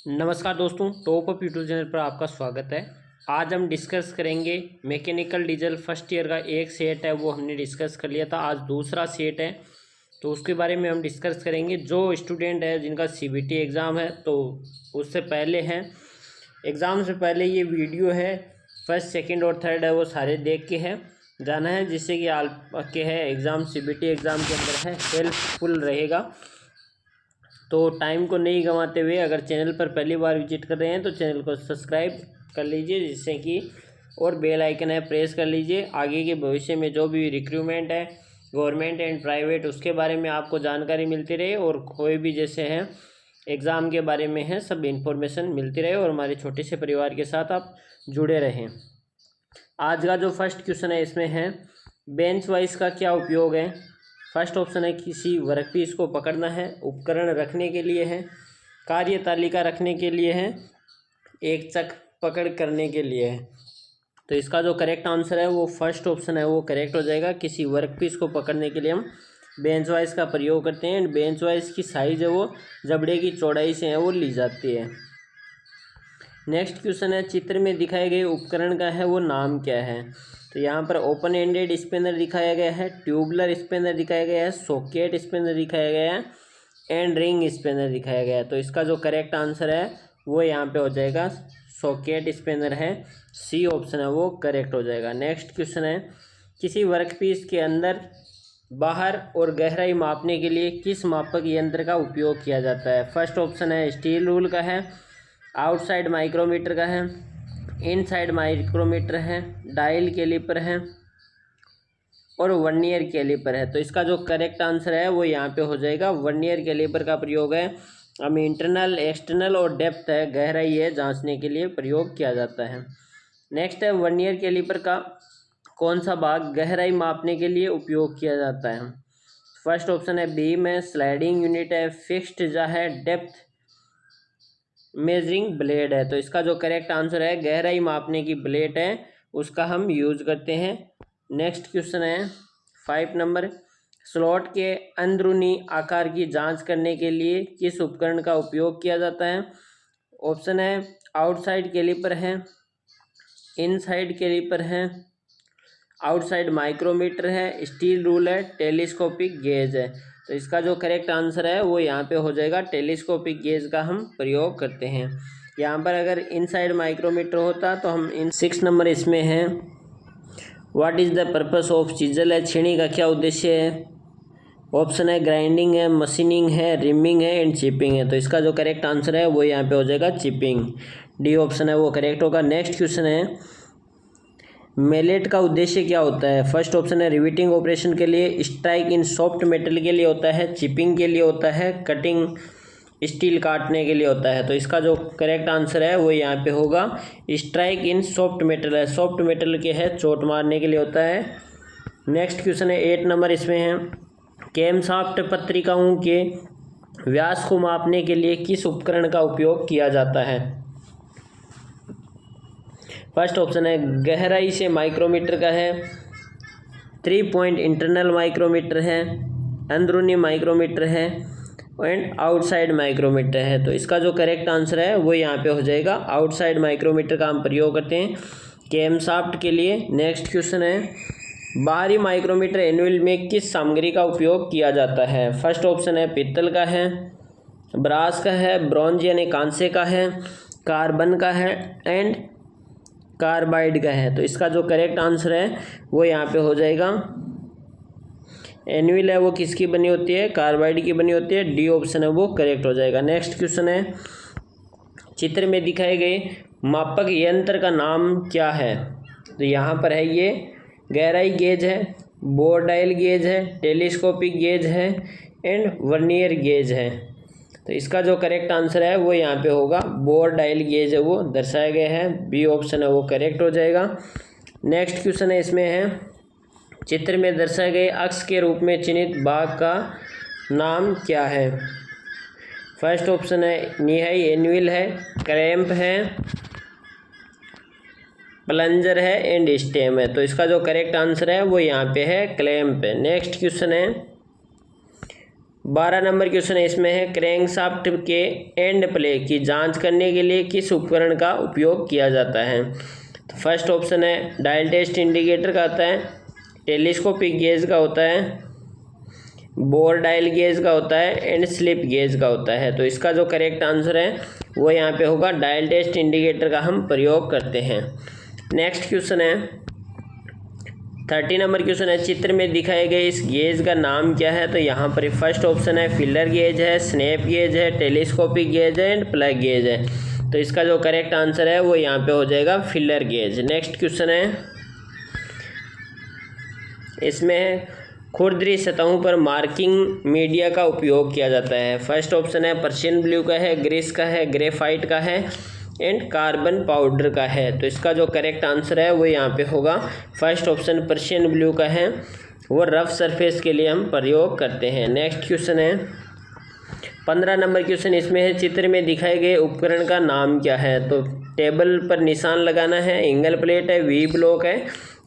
नमस्कार दोस्तों, top up YouTube channel पर आपका स्वागत है। आज हम डिस्कस करेंगे मैकेनिकल डीजल फर्स्ट ईयर का एक सेट है, वो हमने डिस्कस कर लिया था। आज दूसरा सेट है तो उसके बारे में हम डिस्कस करेंगे। जो स्टूडेंट है जिनका सीबीटी एग्ज़ाम है तो उससे पहले हैं, एग्ज़ाम से पहले ये वीडियो है फर्स्ट सेकंड और थर्ड है वो सारे देख के है जाना है, जिससे कि आपके है एग्ज़ाम सीबीटी एग्ज़ाम के अंदर है हेल्पफुल रहेगा। तो टाइम को नहीं गंवाते हुए अगर चैनल पर पहली बार विजिट कर रहे हैं तो चैनल को सब्सक्राइब कर लीजिए, जिससे कि और बेल आइकन है प्रेस कर लीजिए। आगे के भविष्य में जो भी रिक्रूटमेंट है गवर्नमेंट एंड प्राइवेट उसके बारे में आपको जानकारी मिलती रहे, और कोई भी जैसे हैं एग्ज़ाम के बारे में है सब इन्फॉर्मेशन मिलती रहे, और हमारे छोटे से परिवार के साथ आप जुड़े रहें। आज का जो फर्स्ट क्वेश्चन है इसमें है बेंच वाइज का क्या उपयोग है। फर्स्ट ऑप्शन है किसी वर्कपीस को पकड़ना है, उपकरण रखने के लिए है, कार्य तालिका रखने के लिए है, एक चक पकड़ करने के लिए है। तो इसका जो करेक्ट आंसर है वो फर्स्ट ऑप्शन है, वो करेक्ट हो जाएगा। किसी वर्कपीस को पकड़ने के लिए हम बेंच वाइज का प्रयोग करते हैं। बेंच वाइज की साइज़ है वो जबड़े की चौड़ाई से है वो ली जाती है। नेक्स्ट क्वेश्चन है चित्र में दिखाए गए उपकरण का है वो नाम क्या है। तो यहाँ पर ओपन एंडेड स्पिनर दिखाया गया है, ट्यूबलर स्पिनर दिखाया गया है, सॉकेट स्पिनर दिखाया गया है, एंड रिंग स्पिनर दिखाया गया है। तो इसका जो करेक्ट आंसर है वो यहाँ पे हो जाएगा सॉकेट स्पिनर है, सी ऑप्शन है वो करेक्ट हो जाएगा। नेक्स्ट क्वेश्चन है किसी वर्कपीस के अंदर बाहर और गहराई मापने के लिए किस मापक यंत्र का उपयोग किया जाता है। फर्स्ट ऑप्शन है स्टील रूल का है, आउटसाइड माइक्रोमीटर का है, इनसाइड माइक्रोमीटर है, डायल कैलिपर है, और वर्नियर कैलिपर है। तो इसका जो करेक्ट आंसर है वो यहाँ पे हो जाएगा वर्नियर कैलिपर का प्रयोग है। हम इंटरनल एक्सटर्नल और डेप्थ है गहराई है जांचने के लिए प्रयोग किया जाता है। नेक्स्ट है वर्नियर कैलिपर का कौन सा भाग गहराई मापने के लिए उपयोग किया जाता है। फर्स्ट ऑप्शन है बीम है, स्लाइडिंग यूनिट है, फिक्स्ड जा है, डेप्थ मेजरिंग ब्लेड है। तो इसका जो करेक्ट आंसर है गहराई मापने की ब्लेड है उसका हम यूज करते हैं। नेक्स्ट क्वेश्चन है 5 नंबर स्लॉट के अंदरूनी आकार की जांच करने के लिए किस उपकरण का उपयोग किया जाता है। ऑप्शन है आउटसाइड कैलिपर है, इनसाइड कैलिपर है, आउटसाइड माइक्रोमीटर है, स्टील रूल है, टेलीस्कोपिक गेज है। तो इसका जो करेक्ट आंसर है वो यहाँ पे हो जाएगा टेलीस्कोपिक गेज का हम प्रयोग करते हैं। यहाँ पर अगर इनसाइड माइक्रोमीटर होता तो हम इन 6 नंबर इसमें है what is the purpose of chisel है, छेनी का क्या उद्देश्य है। ऑप्शन है ग्राइंडिंग है, मशीनिंग है, रिमिंग है, एंड चिपिंग है। तो इसका जो करेक्ट आंसर है वो यहाँ पे हो जाएगा चिपिंग, डी ऑप्शन है वो करेक्ट होगा। नेक्स्ट क्वेश्चन है मेलेट का उद्देश्य क्या होता है। फर्स्ट ऑप्शन है रिवीटिंग ऑपरेशन के लिए, स्ट्राइक इन सॉफ्ट मेटल के लिए होता है, चिपिंग के लिए होता है, कटिंग स्टील काटने के लिए होता है। तो इसका जो करेक्ट आंसर है वो यहाँ पे होगा स्ट्राइक इन सॉफ्ट मेटल है, सॉफ्ट मेटल के है चोट मारने के लिए होता है। नेक्स्ट क्वेश्चन है 8 नंबर इसमें है कैमशाफ्ट पत्रिकाओं के व्यास को मापने के लिए किस उपकरण का उपयोग किया जाता है। फर्स्ट ऑप्शन है गहराई से माइक्रोमीटर का है, 3 पॉइंट इंटरनल माइक्रोमीटर है, अंदरूनी माइक्रोमीटर है, एंड आउटसाइड माइक्रोमीटर है। तो इसका जो करेक्ट आंसर है वो यहाँ पे हो जाएगा आउटसाइड माइक्रोमीटर का हम प्रयोग करते हैं कैमशाफ्ट के लिए। नेक्स्ट क्वेश्चन है बाहरी माइक्रोमीटर एनुअल में किस सामग्री का उपयोग किया जाता है। फर्स्ट ऑप्शन है पित्तल का है, ब्रास का है, ब्रॉन्ज यानी कांसे का है, कार्बन का है, एंड कार्बाइड का है। तो इसका जो करेक्ट आंसर है वो यहाँ पे हो जाएगा एनुअल है वो किसकी बनी होती है, कार्बाइड की बनी होती है, डी ऑप्शन है वो करेक्ट हो जाएगा। नेक्स्ट क्वेश्चन है चित्र में दिखाए गए मापक यंत्र का नाम क्या है। तो यहाँ पर है ये गहराई गेज है, बोर डायल गेज है, टेलीस्कोपिक गेज है, एंड वर्नियर गेज है। तो इसका जो करेक्ट आंसर है वो यहाँ पे होगा बोर डायल गेज है वो दर्शाया गया है, बी ऑप्शन है वो करेक्ट हो जाएगा। नेक्स्ट क्वेश्चन है इसमें है चित्र में दर्शाए गए अक्ष के रूप में चिन्हित भाग का नाम क्या है। फर्स्ट ऑप्शन है निहाई एनुअल है, क्रैम्प है, प्लंजर है, एंड स्टेम है। तो इसका जो करेक्ट आंसर है वो यहाँ पे है क्लैम्प है। नेक्स्ट क्वेश्चन है 12 नंबर क्वेश्चन है, इसमें है क्रैंकशाफ्ट के एंड प्ले की जांच करने के लिए किस उपकरण का उपयोग किया जाता है। तो फर्स्ट ऑप्शन है डायल टेस्ट इंडिकेटर का होता है, टेलीस्कोपिक गेज का होता है, बोर डायल गेज का होता है एंड स्लिप गेज का होता है। तो इसका जो करेक्ट आंसर है वो यहाँ पे होगा डायल टेस्ट इंडिकेटर का हम प्रयोग करते हैं। नेक्स्ट क्वेश्चन है 30 नंबर क्वेश्चन है, चित्र में दिखाए गए इस गेज का नाम क्या है। तो यहाँ पर फर्स्ट ऑप्शन है फिलर गेज है, स्नैप गेज है, टेलीस्कोपिक गेज है एंड प्लग गेज है। तो इसका जो करेक्ट आंसर है वो यहाँ पे हो जाएगा फिलर गेज। नेक्स्ट क्वेश्चन है, इसमें खुरदरी सतहों पर मार्किंग मीडिया का उपयोग किया जाता है। फर्स्ट ऑप्शन है पर्शियन ब्लू का है, ग्रीस का है, ग्रेफाइट का है एंड कार्बन पाउडर का है। तो इसका जो करेक्ट आंसर है वो यहाँ पे होगा फर्स्ट ऑप्शन पर्शियन ब्लू का है, वो रफ सरफेस के लिए हम प्रयोग करते हैं। नेक्स्ट क्वेश्चन है 15 नंबर क्वेश्चन, इसमें है चित्र में दिखाए गए उपकरण का नाम क्या है। तो टेबल पर निशान लगाना है, एंगल प्लेट है, वी ब्लॉक है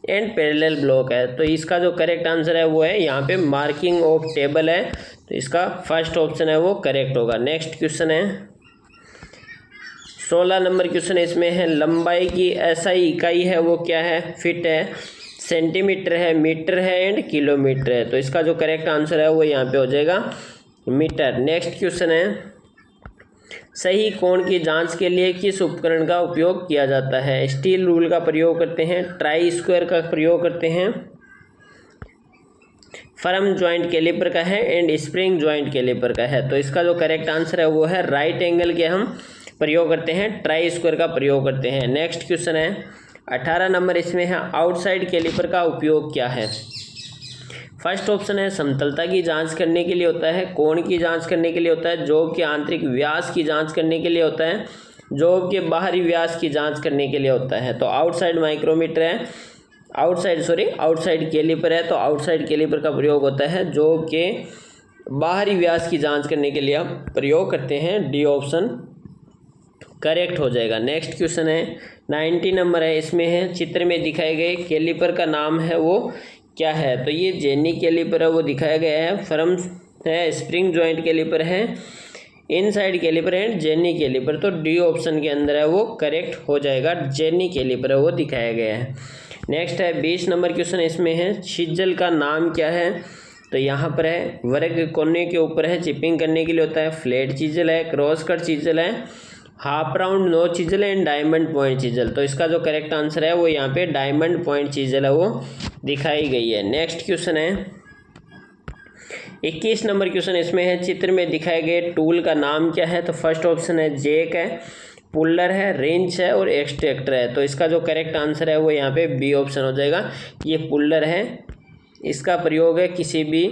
एंड पैरेलल ब्लॉक है। तो इसका जो करेक्ट आंसर है वो है यहाँ पे मार्किंग ऑफ टेबल है। तो इसका फर्स्ट ऑप्शन है वो करेक्ट होगा। नेक्स्ट क्वेश्चन है 16 नंबर क्वेश्चन, इसमें है लंबाई की एसआई इकाई है वो क्या है। फिट है, सेंटीमीटर है, मीटर है एंड किलोमीटर है। तो इसका जो करेक्ट आंसर है वो यहाँ पे हो जाएगा मीटर। नेक्स्ट क्वेश्चन है सही कोण की जांच के लिए किस उपकरण का उपयोग किया जाता है। स्टील रूल का प्रयोग करते हैं, ट्राई स्क्वायर का प्रयोग करते हैं, फर्म जॉइंट कैलिपर का है एंड स्प्रिंग जॉइंट कैलिपर का है। तो इसका जो करेक्ट आंसर है वो है राइट एंगल के हम प्रयोग करते हैं, ट्राई स्क्वायर का प्रयोग करते हैं। नेक्स्ट क्वेश्चन है 18 नंबर, इसमें है आउटसाइड कैलिपर का उपयोग क्या है। फर्स्ट ऑप्शन है समतलता की जांच करने के लिए होता है, कोण की जांच करने के लिए होता है, जॉब के आंतरिक व्यास की जांच करने के लिए होता है, जॉब के बाहरी व्यास की जांच करने के लिए होता है। तो आउटसाइड माइक्रोमीटर है, आउटसाइड कैलिपर है। तो आउटसाइड कैलिपर का प्रयोग होता है जॉब के बाहरी व्यास की जांच करने के लिए हम प्रयोग करते हैं। डी ऑप्शन करेक्ट हो जाएगा। नेक्स्ट क्वेश्चन है 90 नंबर है, इसमें है चित्र में दिखाए गए कैलिपर का नाम है वो क्या है। तो ये जेनी कैलिपर है वो दिखाया गया है, फर्म है, स्प्रिंग जॉइंट कैलिपर है, इनसाइड कैलिपर है, जेनी कैलिपर। तो डी ऑप्शन के अंदर है वो करेक्ट हो जाएगा, जेनी कैलिपर है वो दिखाया गया है। नेक्स्ट है 20 नंबर क्वेश्चन, इसमें है छिज्जल का नाम क्या है। तो यहाँ पर है वर्ग कोने के ऊपर है चिपिंग करने के लिए होता है, फ्लैट चिज्जल है, क्रॉस कट चिज्जल है, half round nose chisel and diamond point chisel. तो इसका जो करेक्ट आंसर है वो यहाँ पे डायमंड पॉइंट चिज्जल है वो दिखाई गई है। नेक्स्ट क्वेश्चन है 21 नंबर क्वेश्चन, इसमें है चित्र में दिखाए गए टूल का नाम क्या है। तो फर्स्ट ऑप्शन है जैक है, पुल्लर है, रेंच है और एक्सट्रैक्टर है। तो इसका जो करेक्ट आंसर है वो यहाँ पे बी ऑप्शन हो जाएगा, ये पुल्लर है। इसका प्रयोग है किसी भी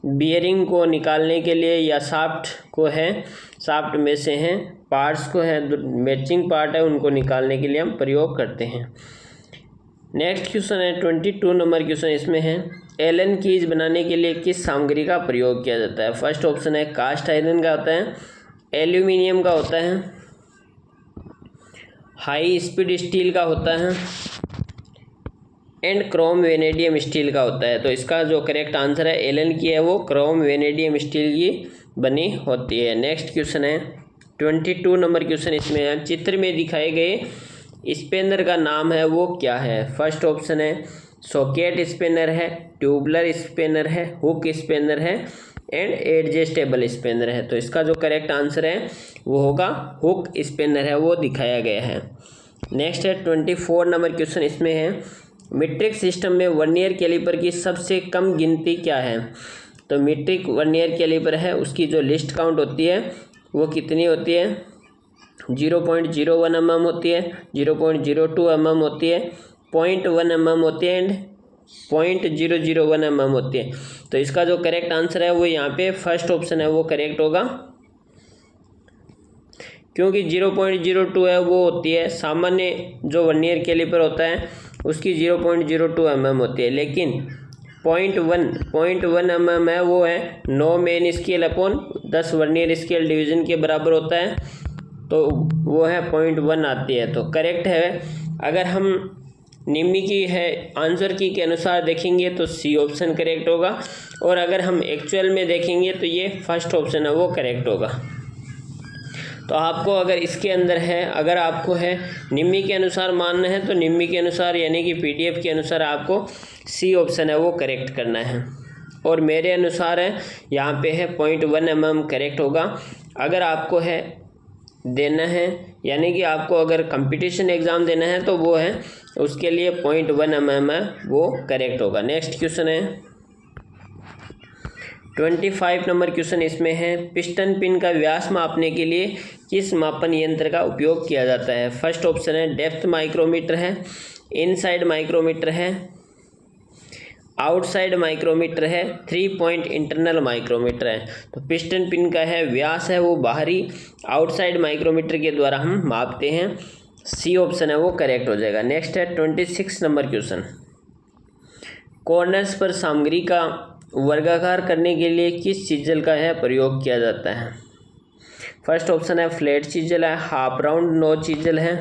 बियरिंग को निकालने के लिए या शाफ्ट को है, शाफ्ट में से हैं पार्ट्स को है, मैचिंग पार्ट है उनको निकालने के लिए हम प्रयोग करते हैं। नेक्स्ट क्वेश्चन है 22 नंबर क्वेश्चन, इसमें है एलन कीज बनाने के लिए किस सामग्री का प्रयोग किया जाता है। फर्स्ट ऑप्शन है कास्ट आयरन का होता है, एल्यूमिनियम का होता है, हाई स्पीड स्टील का होता है एंड क्रोम वेनेडियम स्टील का होता है। तो इसका जो करेक्ट आंसर है एलन की है वो क्रोम वेनेडियम स्टील की बनी होती है। नेक्स्ट क्वेश्चन है 22 नंबर क्वेश्चन, इसमें है चित्र में दिखाए गए स्पेनर का नाम है वो क्या है। फर्स्ट ऑप्शन है सॉकेट स्पेनर है, ट्यूबलर स्पेनर है, हुक स्पेनर है एंड एडजस्टेबल स्पेनर है। तो इसका जो करेक्ट आंसर है वो होगा हुक स्पेनर है वो दिखाया गया है। नेक्स्ट है 24 नंबर क्वेश्चन, इसमें है मीट्रिक सिस्टम में वर्नियर कैलिपर की सबसे कम गिनती क्या है। तो मीट्रिक वर्नियर कैलिपर है उसकी जो लिस्ट काउंट होती है वो कितनी होती है, 0.01 mm होती है, 0.02 mm होती है, 0.1 mm होती है एंड 0.001 mm होती है। तो इसका जो करेक्ट आंसर है वो यहाँ पे फर्स्ट ऑप्शन है वो करेक्ट होगा, क्योंकि 0.02 है वो होती है सामान्य जो वर्नियर कैलिपर होता है उसकी 0.02 mm होती है, लेकिन 0.1 mm है वो है 9 main scale upon 10 vernier scale division के बराबर होता है, तो वो है 0.1 आती है। तो करेक्ट है, अगर हम निम्मी की है आंसर की के अनुसार देखेंगे तो सी ऑप्शन करेक्ट होगा, और अगर हम एक्चुअल में देखेंगे तो ये फर्स्ट ऑप्शन है वो करेक्ट होगा। तो आपको अगर इसके अंदर है, अगर आपको है निम्मी के अनुसार मानना है तो निम्मी के अनुसार यानी कि पीडीएफ के अनुसार आपको सी ऑप्शन है वो करेक्ट करना है, और मेरे अनुसार है यहाँ पे है 0.1 mm करेक्ट होगा। अगर आपको है देना है यानी कि आपको अगर कंपटीशन एग्ज़ाम देना है तो वो है उसके लिए 0.1 mm है वो करेक्ट होगा। नेक्स्ट क्वेश्चन है 25 नंबर क्वेश्चन इसमें है पिस्टन पिन का व्यास मापने के लिए किस मापन यंत्र का उपयोग किया जाता है। फर्स्ट ऑप्शन है डेप्थ माइक्रोमीटर है, इनसाइड माइक्रोमीटर है, आउटसाइड माइक्रोमीटर है, 3 पॉइंट इंटरनल माइक्रोमीटर है। तो पिस्टन पिन का है व्यास है वो बाहरी आउटसाइड माइक्रोमीटर के द्वारा हम मापते हैं, सी ऑप्शन है वो करेक्ट हो जाएगा। नेक्स्ट है 26 नंबर क्वेश्चन कॉर्नर्स पर सामग्री का वर्गाकार करने के लिए किस चीजल का है प्रयोग किया जाता है। फर्स्ट ऑप्शन है फ्लैट चीजल है, हाफ राउंड नोच चीजल है,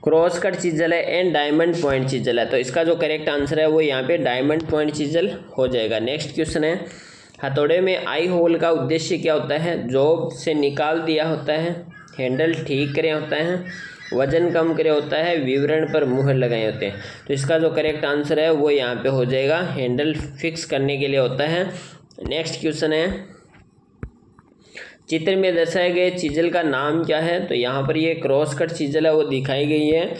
क्रॉस कट चीजल है एंड डायमंड पॉइंट चीजल है। तो इसका जो करेक्ट आंसर है वो यहाँ पे डायमंड पॉइंट चीजल हो जाएगा। नेक्स्ट क्वेश्चन है हथौड़े में आई होल का उद्देश्य क्या होता है। जॉब से निकाल दिया होता है, हैंडल ठीक करे होता है, वजन कम करे होता है, विवरण पर मुहर लगाए होते हैं। तो इसका जो करेक्ट आंसर है वो यहाँ पे हो जाएगा हैंडल फिक्स करने के लिए होता है। नेक्स्ट क्वेश्चन है चित्र में दर्शाए गए चीजल का नाम क्या है। तो यहाँ पर ये क्रॉस कट चीजल है वो दिखाई गई है,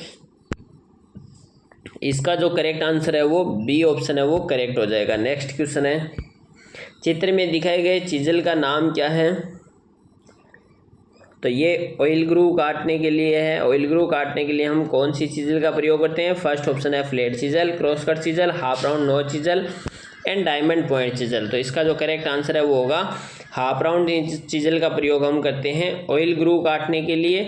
इसका जो करेक्ट आंसर है वो बी ऑप्शन है वो करेक्ट हो जाएगा। नेक्स्ट क्वेश्चन है चित्र में दिखाए गए चीजल का नाम क्या है। तो ये ऑयल ग्रू काटने के लिए है। ऑयल ग्रू काटने के लिए हम कौन सी चीजल का प्रयोग करते हैं। फर्स्ट ऑप्शन है flat chisel, cross cut chisel, half round notch chisel and diamond point chisel. तो इसका जो करेक्ट आंसर है वो होगा हाफ राउंड चीजल का प्रयोग हम करते हैं ऑयल ग्रू काटने के लिए,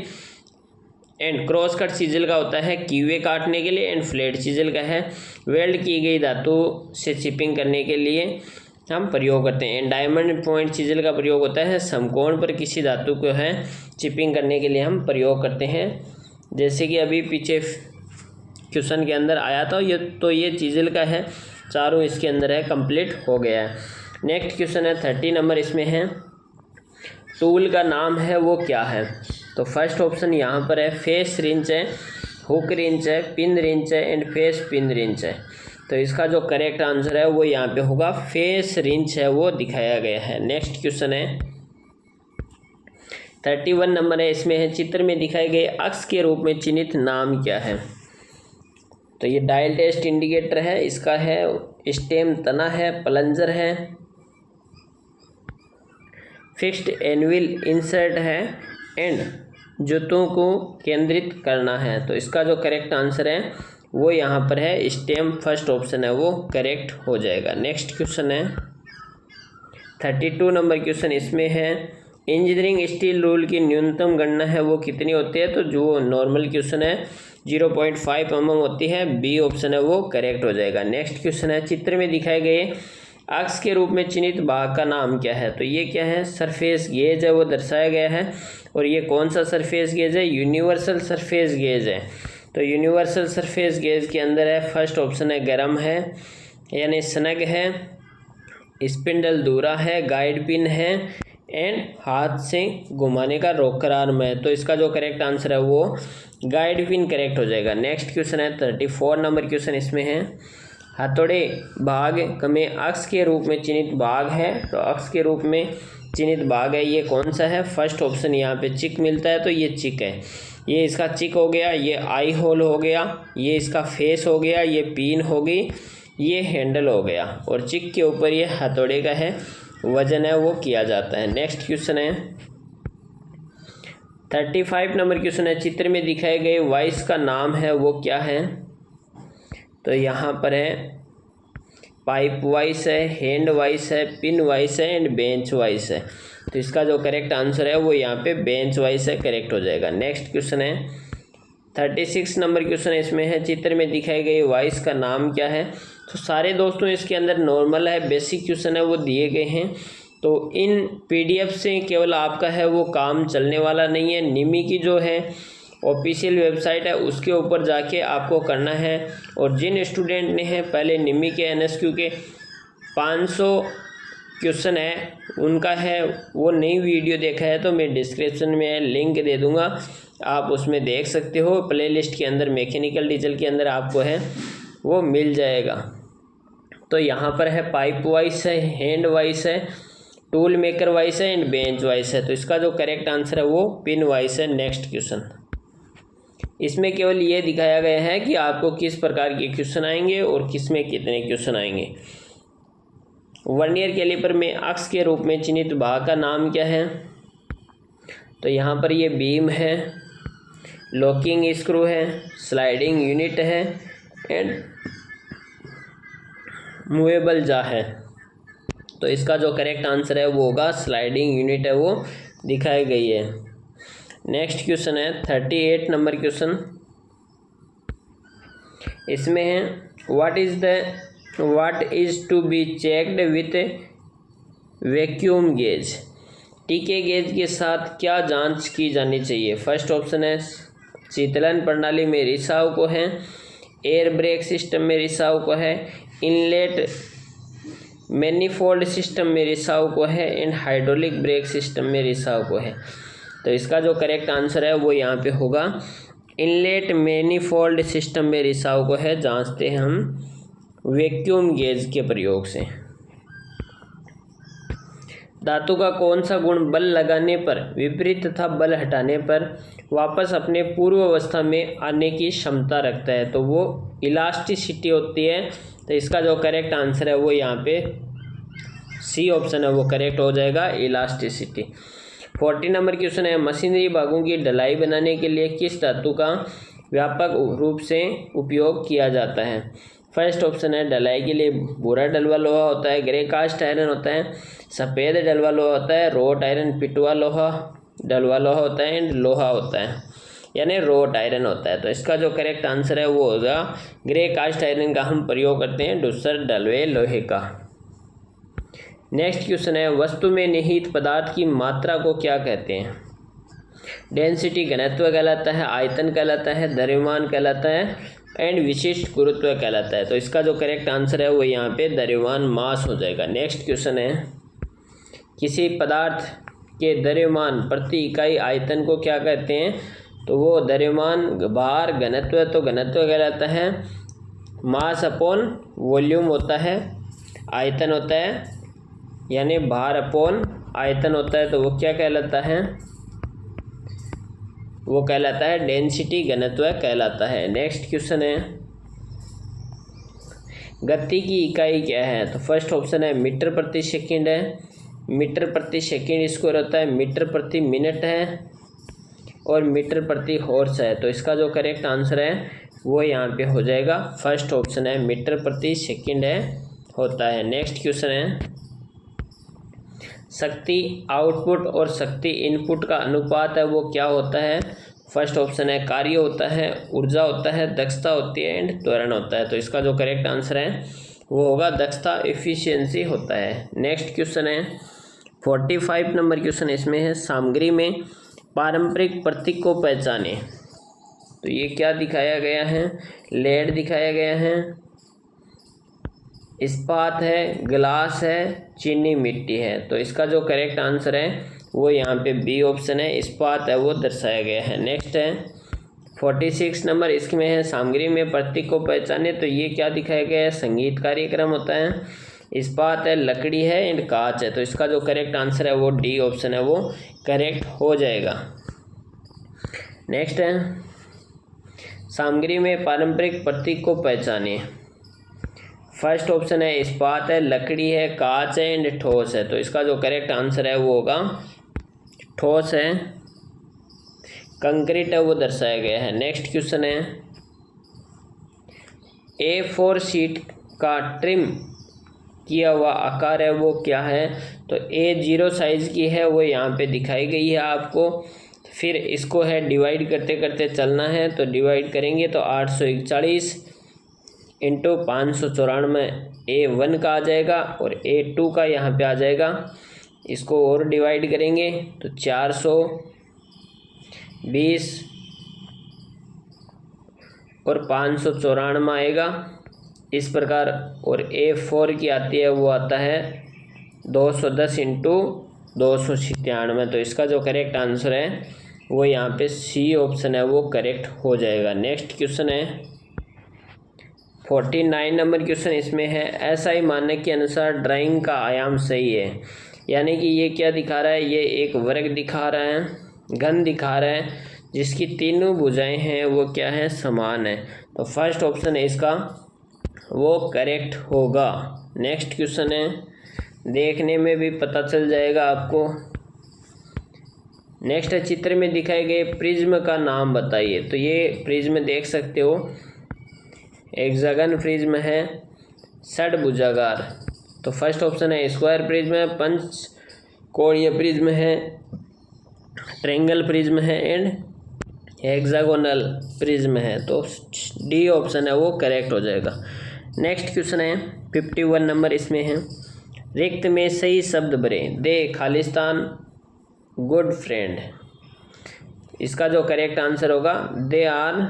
एंड क्रॉस कट चीजल का होता है कीवे काटने के लिए, एंड फ्लैट चीजल का है वेल्ड की गई धातु से चिपिंग करने के लिए हम प्रयोग करते हैं। एंड डायमंड पॉइंट चीजल का प्रयोग होता है समकोण पर किसी धातु को है चिपिंग करने के लिए हम प्रयोग करते हैं। जैसे कि अभी पीछे क्वेश्चन के अंदर आया था ये चीजल का है, चारों इसके अंदर है कंप्लीट हो गया है। नेक्स्ट क्वेश्चन है 30 नंबर इसमें है टूल का नाम है वो क्या है। तो फर्स्ट ऑप्शन यहाँ पर है फेस रिंच है, हुक रिंच है, पिन रिंच है एंड फेस पिन रिंच है। तो इसका जो करेक्ट आंसर है वो यहाँ पे होगा फेस रिंच है वो दिखाया गया है। नेक्स्ट क्वेश्चन है 31 नंबर है इसमें है चित्र में दिखाए गए अक्ष के रूप में चिन्हित नाम क्या है। तो ये डायल टेस्ट इंडिकेटर है, इसका है स्टेम तना है, प्लंजर है, फिक्स्ड एनविल इंसर्ट है एंड जूतों को केंद्रित करना है। तो इसका जो करेक्ट आंसर है वो यहाँ पर है स्टेम, फर्स्ट ऑप्शन है वो करेक्ट हो जाएगा। नेक्स्ट क्वेश्चन है 32 नंबर क्वेश्चन इसमें है इंजीनियरिंग स्टील रूल की न्यूनतम गणना है वो कितनी होती है। तो जो नॉर्मल क्वेश्चन है 0.5 mm होती है, बी ऑप्शन है वो करेक्ट हो जाएगा। नेक्स्ट क्वेश्चन है चित्र में दिखाए गए अक्ष के रूप में चिन्हित भाग का नाम क्या है। तो ये क्या है सरफेस गेज है वो दर्शाया गया है, और ये कौन सा सरफेस गेज है यूनिवर्सल सरफेस गेज है। तो यूनिवर्सल सरफेस गेज के अंदर है फर्स्ट ऑप्शन है गरम है यानी स्नग है, स्पिंडल दूरा है, गाइड पिन है एंड हाथ से घुमाने का रोकर आर्म है। तो इसका जो करेक्ट आंसर है वो गाइड पिन करेक्ट हो जाएगा। नेक्स्ट क्वेश्चन है 34 नंबर क्वेश्चन इसमें है हथौड़े भाग में अक्ष के रूप में चिन्हित भाग है। तो अक्ष के रूप में चिन्हित भाग है ये कौन सा है। फर्स्ट ऑप्शन यहाँ पे चिक मिलता है, तो ये चिक है, ये इसका चिक हो गया, ये आई होल हो गया, ये इसका फेस हो गया, ये पिन हो गई, ये हैंडल हो गया, और चिक के ऊपर ये हथौड़े का है वजन है वो किया जाता है। नेक्स्ट क्वेश्चन है 35 नंबर क्वेश्चन है चित्र में दिखाए गए वाइस का नाम है वो क्या है। तो यहाँ पर है पाइप वाइस है, हैंड वाइस है, पिन वाइस है एंड बेंच वाइस है। तो इसका जो करेक्ट आंसर है वो यहाँ पे बेंच वाइस है करेक्ट हो जाएगा। नेक्स्ट क्वेश्चन है 36 नंबर क्वेश्चन इसमें है चित्र में दिखाई गई वाइस का नाम क्या है। तो सारे दोस्तों इसके अंदर नॉर्मल है, बेसिक क्वेश्चन है वो दिए गए हैं, तो इन पीडीएफ से केवल आपका है वो काम चलने वाला नहीं है। निमी की जो है ऑफिशियल वेबसाइट है उसके ऊपर जाके आपको करना है। और जिन स्टूडेंट ने है पहले निमी के NSQ के 500 क्वेश्चन है उनका है वो नई वीडियो देखा है तो मैं डिस्क्रिप्शन में लिंक दे दूंगा, आप उसमें देख सकते हो। प्लेलिस्ट के अंदर मैकेनिकल डीजल के अंदर आपको है वो मिल जाएगा। तो यहाँ पर है पाइप वाइस है, हैंड वाइस है, टूल मेकर वाइस है एंड बेंच वाइस है। तो इसका जो करेक्ट आंसर है वो पिन वाइस है। नेक्स्ट क्वेश्चन, इसमें केवल ये दिखाया गया है कि आपको किस प्रकार के क्वेश्चन आएंगे और किस में कितने क्वेश्चन आएंगे। वर्नियर कैलिपर में अक्स के रूप में चिन्हित भाग का नाम क्या है? तो यहाँ पर ये बीम है, लॉकिंग स्क्रू है, स्लाइडिंग यूनिट है एंड मूवेबल जा है। तो इसका जो करेक्ट आंसर है वो होगा स्लाइडिंग यूनिट है वो दिखाई गई है। नेक्स्ट क्वेश्चन है 38 नंबर क्वेश्चन, इसमें है what is to be checked with vacuum gauge. टीके गेज के साथ क्या जांच की जानी चाहिए? फर्स्ट ऑप्शन है शीतलन प्रणाली में रिसाव को है, एयर ब्रेक सिस्टम में रिसाव को है, इनलेट मैनिफोल्ड सिस्टम में रिसाव को है एंड हाइड्रोलिक ब्रेक सिस्टम में रिसाव को है। तो इसका जो करेक्ट आंसर है वो यहाँ पे होगा इनलेट मैनिफोल्ड सिस्टम में रिसाव को है, जांचते हैं हम वैक्यूम गेज के प्रयोग से। धातु का कौन सा गुण बल लगाने पर विपरीत तथा बल हटाने पर वापस अपने पूर्व अवस्था में आने की क्षमता रखता है? तो वो इलास्टिसिटी होती है। तो इसका जो करेक्ट आंसर है वो यहाँ पे सी ऑप्शन है वो करेक्ट हो जाएगा, इलास्टिसिटी। 40 नंबर क्वेश्चन है मशीनरी भागों की ढलाई बनाने के लिए किस धातु का व्यापक रूप से उपयोग किया जाता है? फर्स्ट ऑप्शन है ढलाई के लिए भूरा डलवा लोहा होता है, ग्रे कास्ट आयरन होता है, सफ़ेद डलवा लोहा होता है, रोट आयरन पिटवा लोहा डलवा लोहा होता है एंड लोहा होता है यानी रोट आयरन होता है। तो इसका जो करेक्ट आंसर है वो होगा ग्रे कास्ट आयरन का हम प्रयोग करते हैं दूसर डलवे लोहे का। नेक्स्ट क्वेश्चन है वस्तु में निहित पदार्थ की मात्रा को क्या कहते हैं? डेंसिटी घनत्व कहलाता है, आयतन कहलाता है, द्रव्यमान कहलाता है एंड विशिष्ट गुरुत्व कहलाता है। तो इसका जो करेक्ट आंसर है वो यहाँ पे द्रव्यमान मास हो जाएगा। नेक्स्ट क्वेश्चन है किसी पदार्थ के द्रव्यमान प्रति इकाई आयतन को क्या कहते हैं? तो वो द्रव्यमान भार घनत्व, तो घनत्व कहलाता है, मास अपॉन वॉल्यूम होता है, आयतन होता है यानी भार अपॉन आयतन होता है, तो वो क्या कहलाता है? वो कहलाता है डेंसिटी घनत्व कहलाता है। नेक्स्ट क्वेश्चन है गति की इकाई क्या है? तो फर्स्ट ऑप्शन है मीटर प्रति सेकंड है, मीटर प्रति सेकंड स्क्वायर होता है, मीटर प्रति मिनट है और मीटर प्रति हॉर्स है। तो इसका जो करेक्ट आंसर है वो यहाँ पे हो जाएगा फर्स्ट ऑप्शन है मीटर प्रति सेकंड है होता है। नेक्स्ट क्वेश्चन है शक्ति आउटपुट और शक्ति इनपुट का अनुपात है वो क्या होता है? फर्स्ट ऑप्शन है कार्य होता है, ऊर्जा होता है, दक्षता होती है एंड त्वरण होता है। तो इसका जो करेक्ट आंसर है वो होगा दक्षता, एफिशिएंसी होता है। नेक्स्ट क्वेश्चन है 45 नंबर क्वेश्चन, इसमें है सामग्री में पारंपरिक प्रतीक को पहचाने। तो ये क्या दिखाया गया है? लेड दिखाया गया है, इस्पात है, ग्लास है, चीनी मिट्टी है। तो इसका जो करेक्ट आंसर है वो यहाँ पे बी ऑप्शन है, इस्पात है वो दर्शाया गया है। नेक्स्ट है 46 नंबर, इसमें है सामग्री में प्रतीक को पहचाने। तो ये क्या दिखाया गया है? संगीत कार्यक्रम होता है, इस्पात है, लकड़ी है एंड कांच है। तो इसका जो करेक्ट आंसर है वो डी ऑप्शन है वो करेक्ट हो जाएगा। नेक्स्ट है सामग्री में पारंपरिक प्रतीक को पहचाने। फर्स्ट ऑप्शन है इस्पात है, लकड़ी है, कांच है एंड ठोस है। तो इसका जो करेक्ट आंसर है वो होगा ठोस है, कंक्रीट है वो दर्शाया गया है। नेक्स्ट क्वेश्चन है A4 शीट का ट्रिम किया हुआ आकार है वो क्या है? तो A0 साइज़ की है वो यहाँ पे दिखाई गई है आपको। फिर इसको है डिवाइड करते करते चलना है, तो डिवाइड करेंगे तो 841 इंटू 594 A1 का आ जाएगा और A2 का यहाँ पे आ जाएगा। इसको और डिवाइड करेंगे तो 420 और 594 आएगा इस प्रकार। और A4 की आती है वो आता है 210 इंटू 297। तो इसका जो करेक्ट आंसर है वो यहाँ पे सी ऑप्शन है वो करेक्ट हो जाएगा। नेक्स्ट क्वेश्चन है 49 नंबर क्वेश्चन। इसमें है SI मानक के अनुसार ड्राइंग का आयाम सही है। यानी कि ये क्या दिखा रहा है, ये एक वर्ग दिखा रहा है, घन दिखा रहा है जिसकी तीनों भुजाएं हैं वो क्या है, समान है। तो फर्स्ट ऑप्शन है इसका वो करेक्ट होगा। नेक्स्ट क्वेश्चन है, देखने में भी पता चल जाएगा आपको। नेक्स्ट है चित्र में दिखाए गए प्रिज्म का नाम बताइए। तो ये प्रिज्म देख सकते हो, हेक्सागन प्रिज्म है, षडभुजाकार। तो फर्स्ट ऑप्शन है स्क्वायर प्रिज्म है, पंचकोणीय प्रिज्म है, ट्रायंगल प्रिज्म है एंड हेक्सागोनल प्रिज्म है। तो डी ऑप्शन है वो करेक्ट हो जाएगा। नेक्स्ट क्वेश्चन है 51 नंबर। इसमें है रिक्त में सही शब्द भरें। दे खालिस्तान गुड फ्रेंड। इसका जो करेक्ट आंसर होगा they are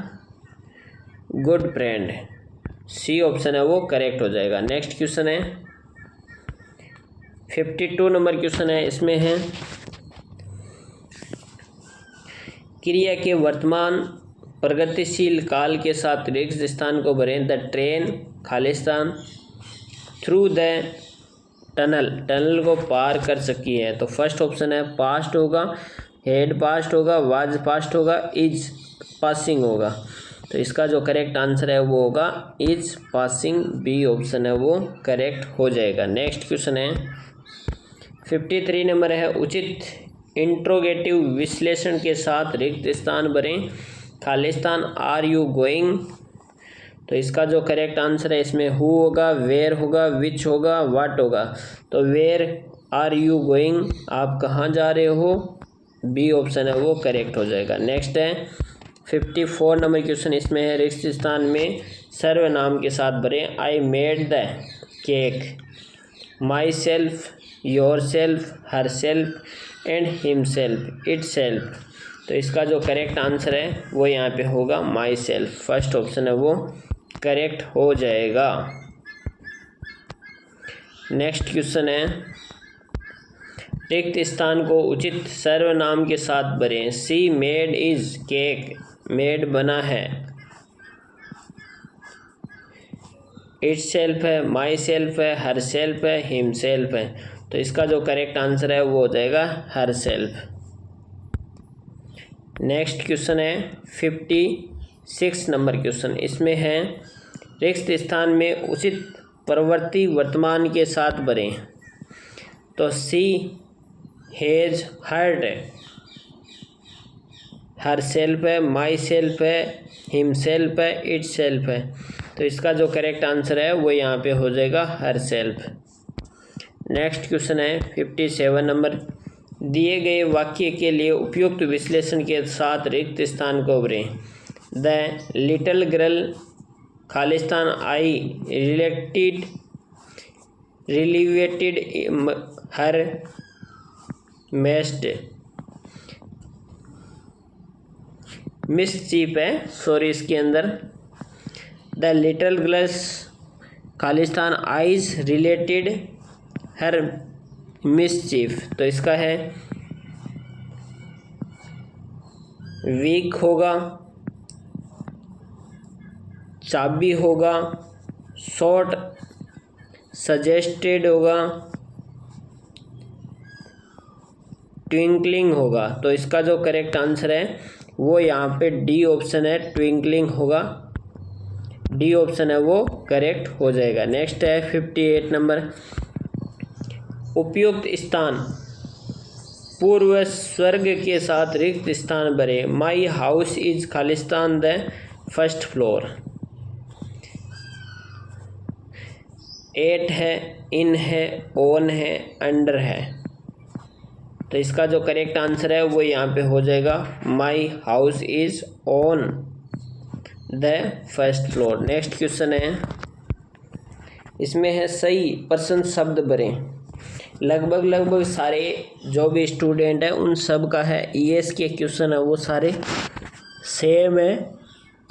good friend. C option है वो करेक्ट हो जाएगा। नेक्स्ट क्वेश्चन है 52 नंबर क्वेश्चन है। इसमें है क्रिया के वर्तमान प्रगतिशील काल के साथ रिक्त स्थान को भरें। The train Khalistan through the tunnel, tunnel को पार कर सकी है। तो फर्स्ट ऑप्शन है पास्ट होगा, हेड पास्ट होगा, वाज पास्ट होगा, इज पासिंग होगा। तो इसका जो करेक्ट आंसर है वो होगा इज पासिंग। बी ऑप्शन है वो करेक्ट हो जाएगा। नेक्स्ट क्वेश्चन है 53 नंबर है उचित इंट्रोगेटिव विश्लेषण के साथ रिक्त स्थान भरें। खालिस्तान आर यू गोइंग। तो इसका जो करेक्ट आंसर है इसमें हु होगा, वेयर होगा, विच होगा, व्हाट होगा। तो वेयर आर यू गोइंग, आप कहाँ जा रहे हो। बी ऑप्शन है वो करेक्ट हो जाएगा। नेक्स्ट है 54 नंबर क्वेश्चन। इसमें है रिक्त स्थान में सर्वनाम के साथ भरें। I made the cake, my self, your self, her self and himself, it self. तो इसका जो करेक्ट आंसर है वो यहाँ पे होगा माई सेल्फ। फर्स्ट ऑप्शन है वो करेक्ट हो जाएगा। नेक्स्ट क्वेश्चन है रिक्त स्थान को उचित सर्वनाम के साथ भरें। सी मेड इज केक, मेड बना है, इट सेल्फ है, माई सेल्फ है, हर सेल्फ है, हिम सेल्फ है। तो इसका जो करेक्ट आंसर है वो हो जाएगा हर सेल्फ। नेक्स्ट क्वेश्चन है 56 नंबर क्वेश्चन। इसमें है रिक्त स्थान में उचित प्रवृत्ति वर्तमान के साथ भरें। तो सी हैज हर्ड, हर सेल्फ है, माई सेल्फ है, हिम सेल्फ है, इट सेल्फ है। तो इसका जो करेक्ट आंसर है वो यहाँ पे हो जाएगा हर सेल्फ। नेक्स्ट क्वेश्चन है 57 नंबर। दिए गए वाक्य के लिए उपयुक्त विश्लेषण के साथ रिक्त स्थान को भरें। The little girl glistening eyes revealed her most, mischief है सॉरी इसके अंदर। The little girls glistening eyes related her mischief. तो इसका है वीक होगा, चाबी होगा, शॉर्ट सजेस्टेड होगा, ट्विंकलिंग होगा। तो इसका जो करेक्ट आंसर है वो यहाँ पे डी ऑप्शन है, ट्विंकलिंग होगा। डी ऑप्शन है वो करेक्ट हो जाएगा। नेक्स्ट है 58 नंबर। उपयुक्त स्थान पूर्व स्वर्ग के साथ रिक्त स्थान भरे। माई हाउस इज खालिस्तान द फर्स्ट फ्लोर। एट है, इन है, ओन है, अंडर है। तो इसका जो करेक्ट आंसर है वो यहाँ पे हो जाएगा माई house is on the first floor. Next question है इसमें है सही पर्सन शब्द भरें। लगभग सारे जो भी स्टूडेंट है उन सब का है ईएस के क्वेश्चन है वो सारे सेम है।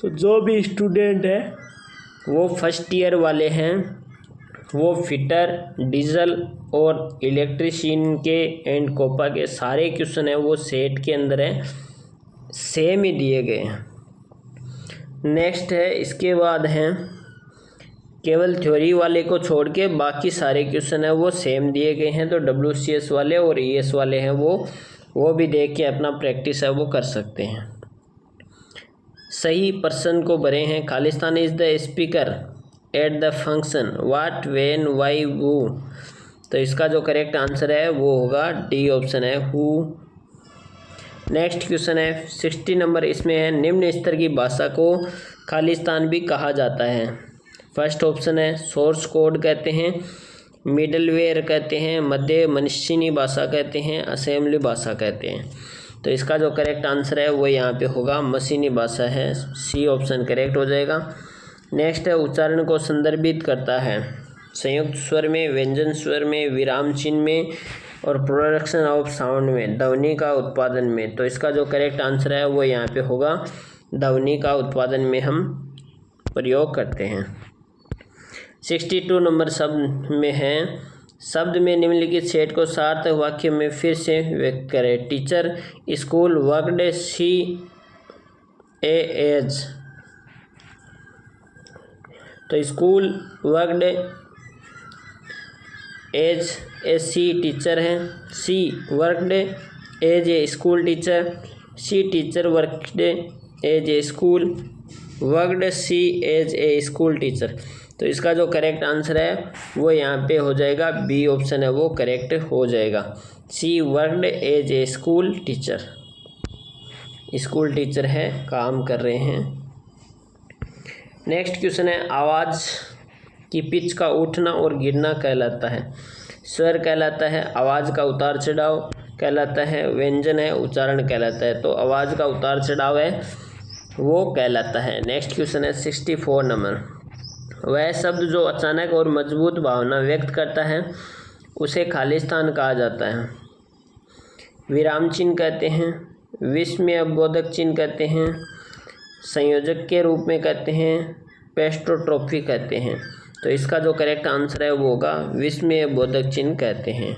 तो जो भी स्टूडेंट है वो फर्स्ट ईयर वाले हैं वो फिटर, डीजल और इलेक्ट्रीशियन के एंड कोपा के सारे क्वेश्चन हैं वो सेट के अंदर हैं, सेम ही दिए गए हैं। नेक्स्ट है, इसके बाद हैं केवल थ्योरी वाले को छोड़ के बाकी सारे क्वेश्चन हैं वो सेम दिए गए हैं। तो WCS वाले और ES वाले हैं वो भी देख के अपना प्रैक्टिस है वो कर सकते हैं। सही पर्सन को भरे हैं। खालिस्तान is the speaker at the function what when why वो। तो इसका जो करेक्ट आंसर है वो होगा डी ऑप्शन है, हु। नेक्स्ट क्वेश्चन है 60 नंबर, इसमें है निम्न स्तर की भाषा को खालिस्तान भी कहा जाता है। फर्स्ट ऑप्शन है सोर्स कोड कहते हैं, मिडलवेयर कहते हैं, मध्य मशीनी भाषा कहते हैं, असेंबली भाषा कहते हैं। तो इसका जो करेक्ट आंसर है वो यहाँ पे होगा मशीनी भाषा है, सी ऑप्शन करेक्ट हो जाएगा। नेक्स्ट है उच्चारण को संदर्भित करता है संयुक्त स्वर में, व्यंजन स्वर में, विराम चिन्ह में और प्रोडक्शन ऑफ साउंड में, ध्वनि का उत्पादन में। तो इसका जो करेक्ट आंसर है वो यहाँ पे होगा ध्वनि का उत्पादन में हम प्रयोग करते हैं। 62 नंबर शब्द में है, शब्द में निम्नलिखित सेट को सार्थक वाक्य में फिर से व्यक्त करें। Teacher, school, worked, she a as. तो school, worked, as a she teacher है, she worked as a school teacher, she teacher worked as a school, worked she as a school teacher. तो इसका जो करेक्ट आंसर है वो यहाँ पे हो जाएगा बी ऑप्शन है वो करेक्ट हो जाएगा। She worked as a school teacher, school teacher है, काम कर रहे हैं। नेक्स्ट क्वेश्चन है, आवाज़ की पिच का उठना और गिरना कहलाता है। स्वर कहलाता है, आवाज़ का उतार चढ़ाव कहलाता है, व्यंजन है, उच्चारण कहलाता है। तो आवाज़ का उतार चढ़ाव है वो कहलाता है। नेक्स्ट क्वेश्चन है 64 नंबर, वह शब्द जो अचानक और मजबूत भावना व्यक्त करता है उसे खालिस्तान कहा जाता है। विराम चिन्ह कहते हैं, विस्मय बोधक चिन्ह कहते हैं, संयोजक के रूप में कहते हैं, पेस्ट्रोट्रोफी कहते हैं। तो इसका जो करेक्ट आंसर है वो होगा विस्मय बोधक चिन्ह कहते हैं।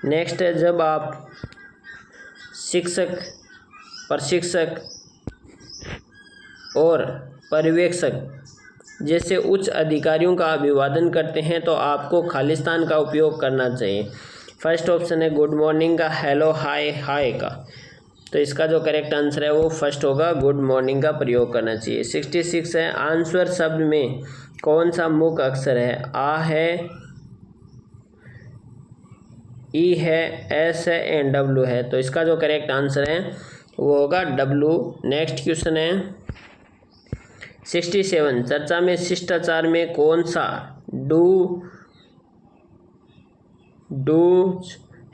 नेक्स्ट है, जब आप शिक्षक, प्रशिक्षक और पर्यवेक्षक जैसे उच्च अधिकारियों का अभिवादन करते हैं तो आपको खालिस्तान का उपयोग करना चाहिए। फर्स्ट ऑप्शन है गुड मॉर्निंग का, हेलो, हाय, हाय का। तो इसका जो करेक्ट आंसर है वो फर्स्ट होगा, गुड मॉर्निंग का प्रयोग करना चाहिए। 66 है, आंसर शब्द में कौन सा मुख्य अक्षर है। आ है, ई है, एस है एंड डब्ल्यू है। तो इसका जो करेक्ट आंसर है वो होगा डब्ल्यू। नेक्स्ट क्वेश्चन है 67, चर्चा में शिष्टाचार में कौन सा डू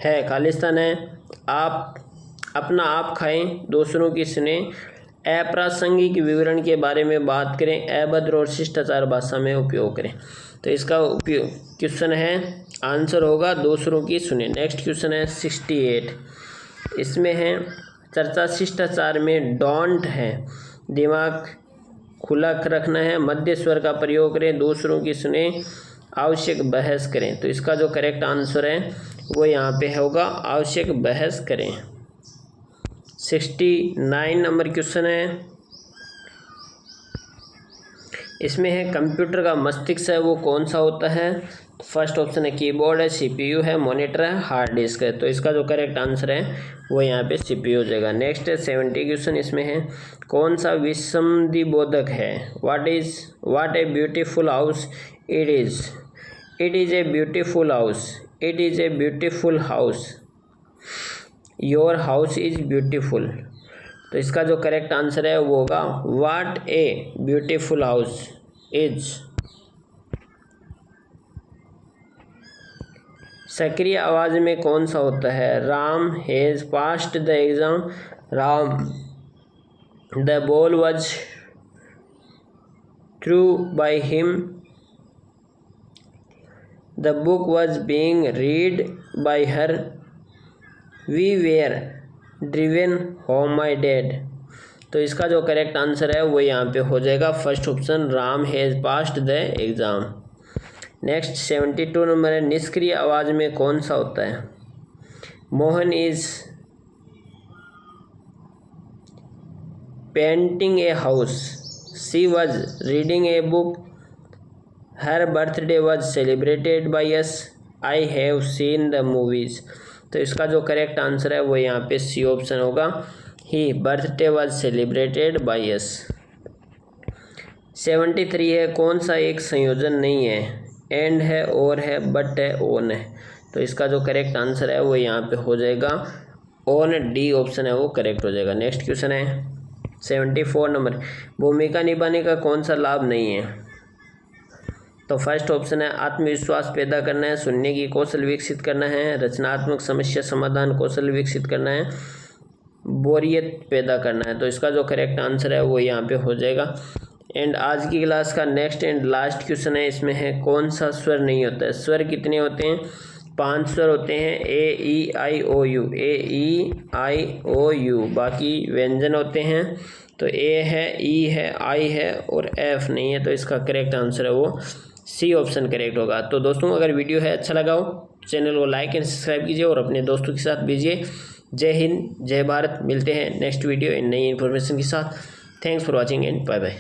है। खालिस्तान है, आप अपना आप खाएं, दूसरों की सुने, अप्रासंगिक विवरण के बारे में बात करें, अभद्र और शिष्टाचार भाषा में उपयोग करें। तो इसका उपयोग क्वेश्चन है आंसर होगा दूसरों की सुने। नेक्स्ट क्वेश्चन है 68, इसमें है चर्चा शिष्टाचार में डोंट है, दिमाग खुला रखना है, मध्य स्वर का प्रयोग करें, दूसरों की सुने, आवश्यक बहस करें। तो इसका जो करेक्ट आंसर है वो यहाँ पे होगा आवश्यक बहस करें। 69 नंबर क्वेश्चन है, इसमें है कंप्यूटर का मस्तिष्क है वो कौन सा होता है। फर्स्ट ऑप्शन है कीबोर्ड है, CPU है, मॉनिटर है, हार्ड डिस्क है। तो इसका जो करेक्ट आंसर है वो यहाँ पे CPU हो जाएगा। नेक्स्ट है 70 क्वेश्चन, इसमें है कौन सा विसंधि बोधक है। What a beautiful house it is a beautiful house, it is a beautiful house, your house is beautiful. तो इसका जो करेक्ट आंसर है वो होगा what a beautiful house is. सक्रिय आवाज में कौन सा होता है। Ram has passed the exam, Ram the ball was through by him, the book was being read by her, we were driven home my dad. तो इसका जो करेक्ट आंसर है वो यहाँ पे हो जाएगा first option, Ram has passed the exam. Next 72 number है, निष्क्रिय आवाज़ में कौन सा होता है? Mohan is painting a house, she was reading a book, her birthday was celebrated by us, I have seen the movies. तो इसका जो करेक्ट आंसर है वो यहाँ पे सी ऑप्शन होगा, he birthday was celebrated by us. 73 है, कौन सा एक संयोजन नहीं है? एंड है, और है, बट है, ओन है। तो इसका जो करेक्ट आंसर है वो यहाँ पे हो जाएगा ओन, डी ऑप्शन है वो करेक्ट हो जाएगा। नेक्स्ट क्वेश्चन है 74 नंबर, भूमिका निभाने का कौन सा लाभ नहीं है? तो फर्स्ट ऑप्शन है आत्मविश्वास पैदा करना है, सुनने की कौशल विकसित करना है, रचनात्मक समस्या समाधान कौशल विकसित करना है, बोरियत पैदा करना है। तो इसका जो करेक्ट आंसर है वो यहाँ पे हो जाएगा। एंड आज की क्लास का नेक्स्ट एंड लास्ट क्वेश्चन है, इसमें है कौन सा स्वर नहीं होता है? स्वर कितने होते हैं? 5 स्वर होते हैं, ए ई आई ओ you, A E I O you. बाकी व्यंजन होते हैं, तो ए है, ई है, आई है और एफ नहीं है। तो इसका करेक्ट आंसर है वो सी ऑप्शन करेक्ट होगा। तो दोस्तों अगर वीडियो है अच्छा लगा हो, चैनल को लाइक एंड सब्सक्राइब कीजिए और अपने दोस्तों के साथ भेजिए। जय हिंद, जय भारत। मिलते हैं नेक्स्ट वीडियो इन नई इन्फॉर्मेशन के साथ। Thanks for watching and bye bye.